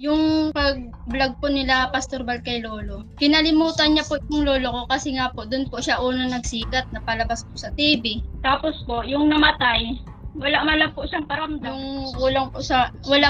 Yung pag-vlog po nila Pastor Val kay Lolo, kinalimutan niya po yung lolo ko kasi nga po doon po siya unang nagsikat na palabas po sa TV. Tapos po, yung namatay, wala man lang po siyang paramdam. Yung wala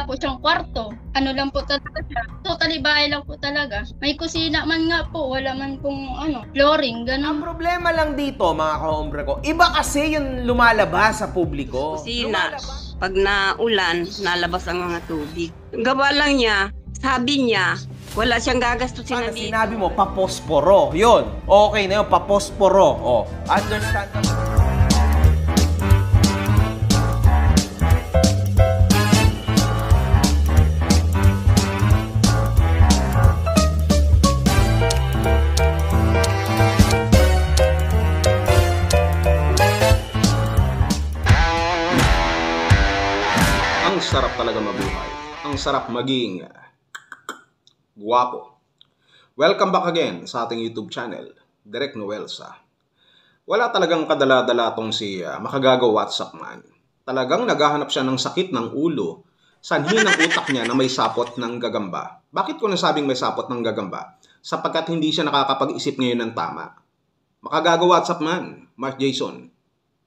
po siyang kwarto. Ano lang po talaga siya. Totally bahay lang po talaga. May kusina man nga po, wala man pong flooring, Ang ganun. problema lang dito, mga kahombre ko, iba kasi yung lumalabas sa publiko. Kusina. Pag naulan, nalabas ang mga tubig. Gawa lang niya, sabi niya, wala siyang gagastusin na dito. Sinabi mo, paposporo. Yun. Okay na yun, paposporo. Oh, understand na. Ang sarap talaga mabuhay. Ang sarap maging guwapo. Welcome back again sa ating YouTube channel, Direk Noelsa. Wala talagang kadala-dala tong si Makagago WhatsApp man. Talagang naghahanap siya ng sakit ng ulo, sanhi ng utak niya na may sapot ng gagamba. Bakit ko nasabing may sapot ng gagamba? Sapagkat hindi siya nakakapag-isip ngayon ng tama. Makagago WhatsApp man, Mark Jason,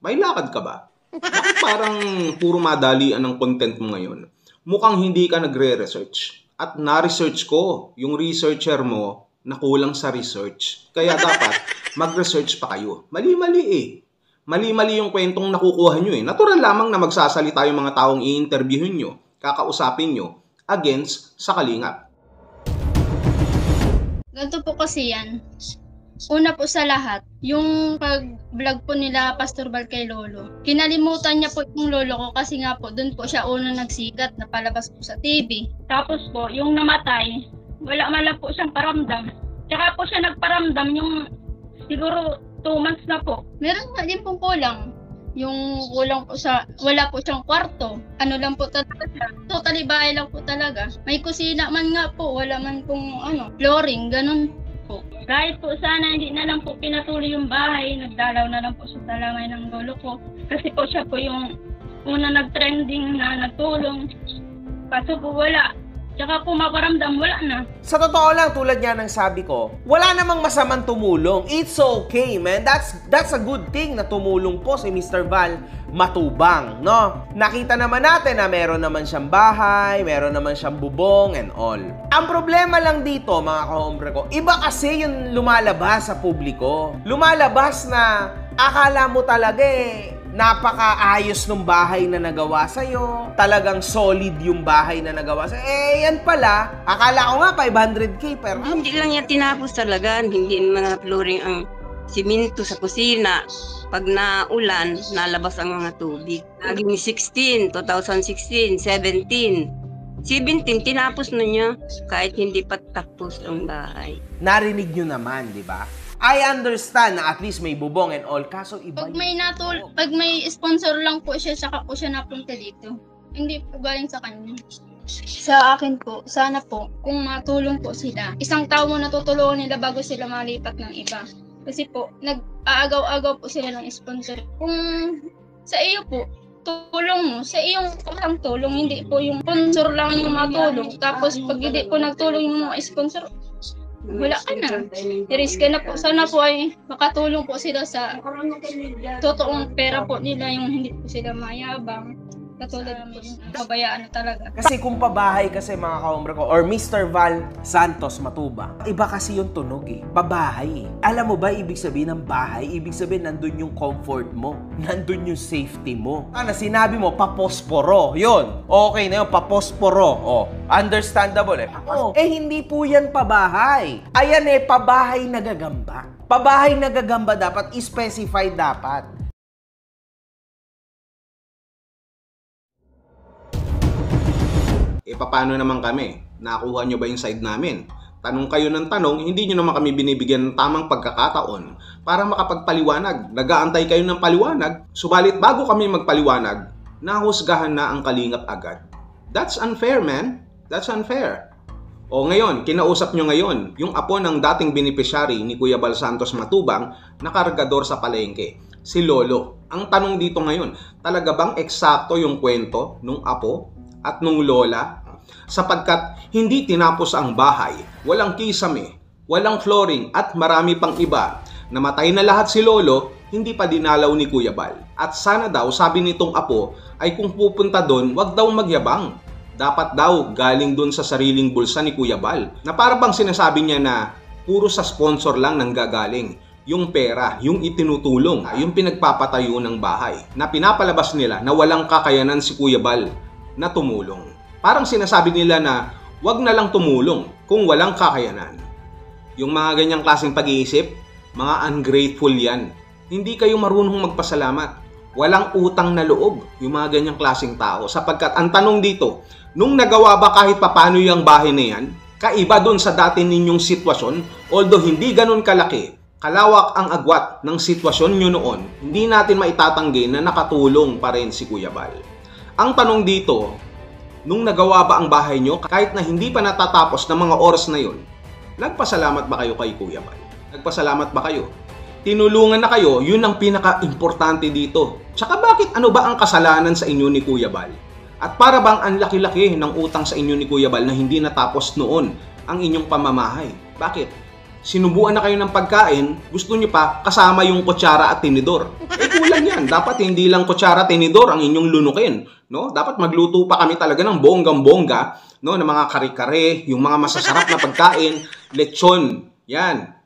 may lakad ka ba? Bakit parang puro madalian ang content mo ngayon? Mukhang hindi ka nagre-research. At na-research ko yung researcher mo na kulang sa research. Kaya dapat mag-research pa kayo. Mali-mali eh. Mali-mali yung kwentong nakukuha nyo eh. Natural lamang na magsasalita yung mga taong i-interviewin nyo, kakausapin nyo, against sa kalingap. Ganito po kasi yan. Una po sa lahat, yung pag-vlog po nila Pastor Val kay Lolo, kinalimutan niya po yung lolo ko kasi nga po doon po siya unang nagsikat na palabas po sa TV. Tapos po, yung namatay, wala man lang po siyang paramdam. Tsaka po siya nagparamdam yung siguro 2 months na po. Meron nga din pong kulang. Yung kulang po wala po siyang kwarto. Ano lang po talaga siya. Totally bahay lang po talaga. May kusina man nga po, wala man pong flooring, ganun po. Kahit po sana hindi na lang po pinatuloy yung bahay, nagdalaw na lang po sa talamay ng lolo ko. Kasi po siya po yung una nag-trending na nagtulong. Kaso po wala. Tsaka po maparamdam, wala na. Sa totoo lang, tulad nga ng sabi ko, wala namang masamang tumulong. It's okay, man. That's a good thing na tumulong po si Mr. Val Matubang, no? Nakita naman natin na meron naman siyang bahay, meron naman siyang bubong and all. Ang problema lang dito, mga kahombre ko, iba kasi yung lumalabas sa publiko. Lumalabas na akala mo talaga napakaayos ng bahay na nagawa sa'yo. Talagang solid yung bahay na nagawa sa'yo. Yan pala. Akala ko nga 500K per house. Hindi lang niya tinapos talaga, hindi mga flooring ang siminto sa kusina. Pag naulan, nalabas ang mga tubig. Naging 2016, 17, tinapos na niya kahit hindi pa tapos ang bahay. Narinig nyo naman, di ba? I understand na at least may bubong and all, kaso iba Pag may sponsor lang po siya, saka po siya napunta dito. Hindi po galing sa kanya. Sa akin po, sana po, kung matulong po sila, isang tao mo natutulungan nila bago sila malipat ng iba. Kasi po, nag-aagaw-agaw po sila ng sponsor. Kung sa iyo po, tulong mo, sa iyong ang tulong, hindi po yung sponsor lang yung matulong. Tapos pag hindi po nagtulong yung mga sponsor, wala ka na. I-risk ka na po. Sana po ay makatulong po sila sa totoong pera po nila, yung hindi po sila mayabang. Katulad po yung pabayaan na talaga. Kasi kung pabahay kasi mga kahombre ko, or Mr. Val Santos Matubang, iba kasi yung tunog pabahay Alam mo ba ibig sabihin ng bahay? Ibig sabihin nandun yung comfort mo. Nandun yung safety mo. Sinabi mo, paposporo. Yun. Okay na yun, paposporo. Oh, understandable hindi po yan pabahay. Ayan pabahay na gagamba. Pabahay na gagamba dapat, specified dapat. Paano naman kami? Nakuha nyo ba yung side namin? Tanong kayo ng tanong, hindi nyo naman kami binibigyan ng tamang pagkakataon para makapagpaliwanag. Nag-aantay kayo ng paliwanag, subalit bago kami magpaliwanag, nahusgahan na ang kalingap agad. That's unfair, man. That's unfair. O ngayon, kinausap nyo ngayon, yung apo ng dating beneficiary ni Kuya Val Santos Matubang na kargador sa palengke, si Lolo. Ang tanong dito ngayon, talaga bang eksakto yung kwento nung apo at nung lola? sapagkat hindi tinapos ang bahay, walang kisame, walang flooring at marami pang iba. Namatay na lahat si Lolo, hindi pa dinalaw ni Kuya Bal. At sana daw, sabi nitong apo, ay kung pupunta doon, wag daw magyabang. Dapat daw galing doon sa sariling bulsa ni Kuya Bal. Na para bang sinasabi niya na puro sa sponsor lang nanggagaling. Yung pera, yung itinutulong, yung pinagpapatayo ng bahay. Na pinapalabas nila na walang kakayanan si Kuya Bal na tumulong. Parang sinasabi nila na wag na lang tumulong kung walang kakayanan. Yung mga ganyang klaseng pag-iisip, mga ungrateful yan. Hindi kayo marunong magpasalamat. Walang utang na loob yung mga ganyang klaseng tao. Sapagkat ang tanong dito, nung nagawa ba kahit papano yung bahay na yan, kaiba dun sa dati ninyong sitwasyon, although hindi ganun kalaki, kalawak ang agwat ng sitwasyon nyo noon, hindi natin maitatanggi na nakatulong pa rin si Kuya Bal. Ang tanong dito, nung nagawa ba ang bahay nyo, kahit na hindi pa natatapos ng mga oras na yun, nagpasalamat ba kayo kay Kuya Bal? Nagpasalamat ba kayo? Tinulungan na kayo, yun ang pinaka-importante dito. Tsaka bakit ano ba ang kasalanan sa inyo ni Kuya Bal? At para bang ang laki-laki ng utang sa inyo ni Kuya Bal na hindi natapos noon ang inyong pamamahay? Bakit? Sinubuan na kayo ng pagkain, gusto nyo pa kasama yung kutsara at tinidor. Kulang yan. Dapat hindi lang kutsara at tinidor ang inyong lunukin. No? Dapat magluto pa kami talaga ng bonggang-bongga, no? Ng mga kare-kare, yung mga masasarap na pagkain, lechon. Yan.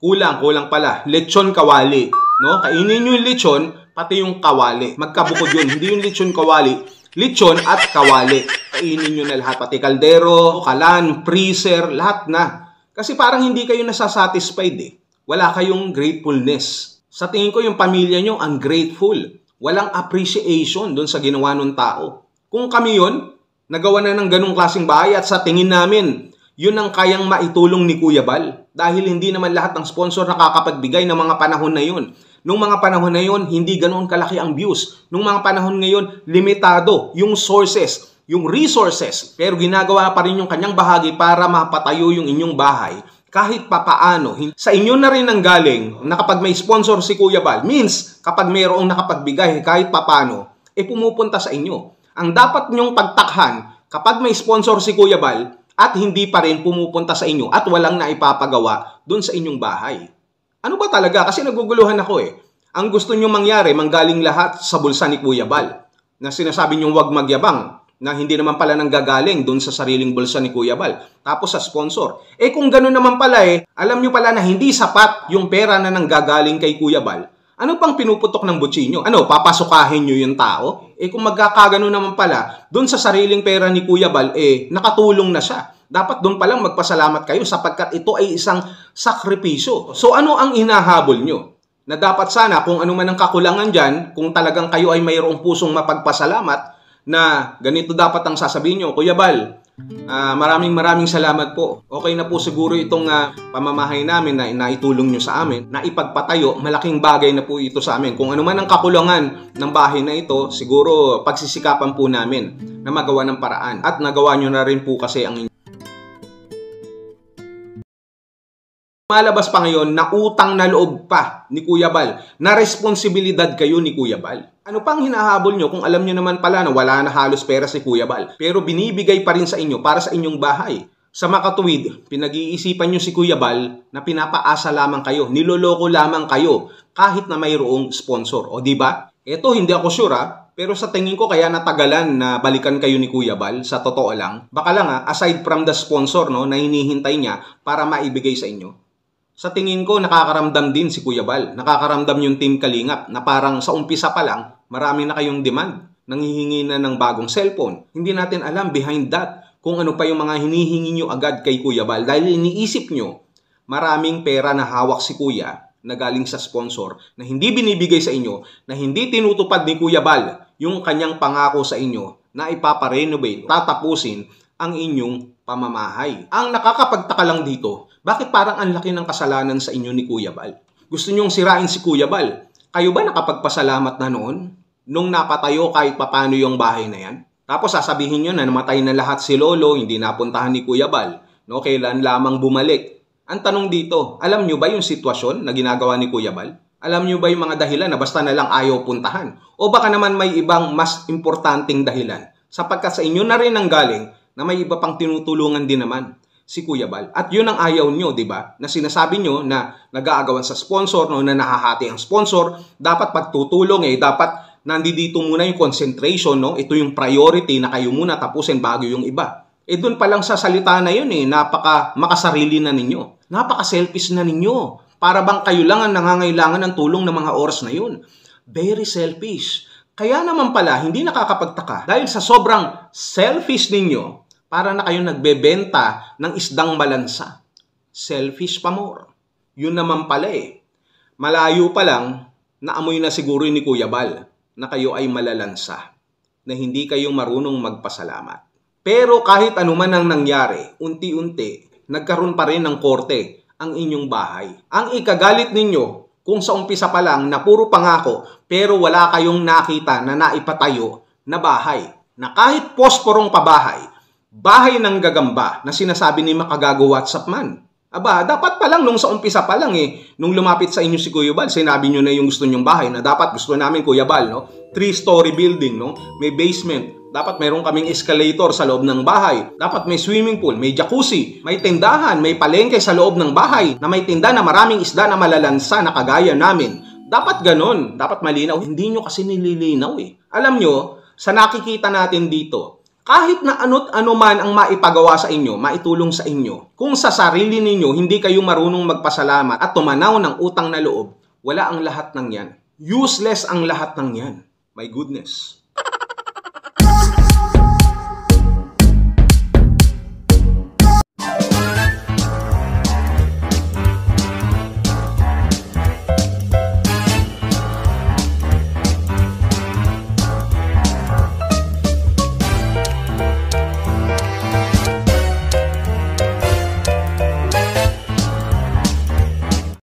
Kulang pala. Lechon kawali. No? Kainin nyo yung lechon, pati yung kawali. Magkabukod yun. Hindi yung lechon kawali. Lechon at kawali. Kainin nyo na lahat. Pati kaldero, kalan, freezer, lahat na. Kasi parang hindi kayo nasasatisfied eh. Wala kayong gratefulness. Sa tingin ko yung pamilya nyo ungrateful. Walang appreciation doon sa ginawa ng tao. Kung kami yon, nagawa na ng ganong klaseng bahay at sa tingin namin, yun ang kayang maitulong ni Kuya Bal. Dahil hindi naman lahat ng sponsor nakakapagbigay ng mga panahon na yun. Nung mga panahon na yun, hindi ganoon kalaki ang views. Nung mga panahon ngayon, limitado yung sources, yung resources. Pero ginagawa pa rin yung kanyang bahagi para mapatayo yung inyong bahay. Kahit papaano, sa inyo na rin ang galing na kapag may sponsor si Kuya Bal, means kapag mayroong nakapagbigay kahit papaano, pumupunta sa inyo. Ang dapat nyong pagtakhan, kapag may sponsor si Kuya Bal, at hindi pa rin pumupunta sa inyo at walang naipapagawa doon sa inyong bahay. Ano ba talaga? Kasi naguguluhan ako eh. Ang gusto nyo mangyari, manggaling lahat sa bulsa ni Kuya Bal. Na sinasabi nyo wag magyabang, na hindi naman pala nanggagaling doon sa sariling bulsa ni Kuya Bal. Tapos sa sponsor. Kung gano'n naman pala alam nyo pala na hindi sapat yung pera na nanggagaling kay Kuya Bal. Ano pang pinuputok ng butsinyo? Ano, papasukahin nyo yung tao? Kung magkakagano naman pala, doon sa sariling pera ni Kuya Bal, nakatulong na siya. Dapat doon palang magpasalamat kayo sapagkat ito ay isang sakripisyo. So ano ang hinahabol nyo? Na dapat sana kung ano man ang kakulangan dyan, kung talagang kayo ay mayroong pusong mapagpasalamat, na ganito dapat ang sasabihin nyo, Kuya Bal, maraming salamat po. Okay na po siguro itong pamamahay namin na naitulong nyo sa amin, na ipagpatayo, malaking bagay na po ito sa amin. Kung ano man ang kakulangan ng bahay na ito, siguro pagsisikapan po namin na magawa ng paraan. At nagawa nyo na rin po kasi ang malabas pa ngayon na utang na loob pa ni Kuya Bal, na responsibilidad kayo ni Kuya Bal. Ano pang hinahabol nyo kung alam nyo naman pala na wala na halos pera si Kuya Bal, pero binibigay pa rin sa inyo para sa inyong bahay. Sa makatuwid, pinag-iisipan nyo si Kuya Bal na pinapaasa lamang kayo, niloloko lamang kayo kahit na mayroong sponsor. O di ba? Ito hindi ako sure pero sa tingin ko kaya natagalan na balikan kayo ni Kuya Bal, sa totoo lang. Baka lang aside from the sponsor na hinihintay niya para maibigay sa inyo. Sa tingin ko, nakakaramdam din si Kuya Bal. Nakakaramdam yung Team Kalingap na parang sa umpisa pa lang, marami na kayong demand. Nanghihingi na ng bagong cellphone. Hindi natin alam behind that kung ano pa yung mga hinihingi nyo agad kay Kuya Bal. Dahil iniisip nyo, maraming pera na hawak si Kuya na galing sa sponsor na hindi binibigay sa inyo, na hindi tinutupad ni Kuya Bal yung kanyang pangako sa inyo na ipaparenovate, tatapusin ang inyong pamamahay. Ang nakakapagtaka lang dito, bakit parang ang laki ng kasalanan sa inyo ni Kuya Bal? Gusto nyong sirain si Kuya Bal? Kayo ba nakapagpasalamat na noon? Nung napatayo kahit papano yung bahay na yan? Tapos sasabihin nyo na namatay na lahat si Lolo, hindi napuntahan ni Kuya Bal. No, kailan lamang bumalik? Ang tanong dito, alam nyo ba yung sitwasyon na ginagawa ni Kuya Bal? Alam nyo ba yung mga dahilan na basta na lang ayaw puntahan? O baka naman may ibang mas importanteng dahilan? Sapagkat sa inyo na rin ang galing na may iba pang tinutulungan din naman si Kuya Bal. At yun ang ayaw nyo, di ba? Na sinasabi nyo na nag-aagawan sa sponsor, no, na nahahati ang sponsor, dapat pagtutulong dapat nandito muna yung concentration, no? Ito yung priority na kayo muna tapusin bago yung iba. Doon pa lang sa salita na yun napaka makasarili na ninyo. Napaka-selfish na ninyo. Para bang kayo lang ang nangangailangan ng tulong ng mga oras na yun. Very selfish. Kaya naman pala, hindi nakakapagtaka dahil sa sobrang selfish ninyo, para na kayo nagbebenta ng isdang malansa. Selfish pa more. Yun naman pala malayo pa lang, naamoy na siguro ni Kuya Bal na kayo ay malalansa, na hindi kayo marunong magpasalamat. Pero kahit anuman ang nangyari, unti-unti, nagkaroon pa rin ng korte ang inyong bahay. Ang ikagalit ninyo, kung sa umpisa pa lang na puro pangako, pero wala kayong nakita na naipatayo na bahay. Na kahit posporong pabahay, bahay ng gagamba na sinasabi ni Makagago WhatsApp man. Aba, dapat pa lang nung sa umpisa pa lang nung lumapit sa inyo si Kuya Bal, sinabi nyo na yung gusto nyong bahay na dapat gusto namin Kuya Bal, no? 3-story building, no? May basement. Dapat meron kaming escalator sa loob ng bahay. Dapat may swimming pool, may jacuzzi, may tindahan, may palengke sa loob ng bahay na may tinda na maraming isda na malalansa na kagaya namin. Dapat ganon. Dapat malinaw. Hindi nyo kasi nililinaw Alam nyo, sa nakikita natin dito, kahit na ano't ano man ang maipagawa sa inyo, maitulong sa inyo, kung sa sarili ninyo hindi kayo marunong magpasalamat at tumanaw ng utang na loob, wala ang lahat ng yan. Useless ang lahat ng yan. My goodness.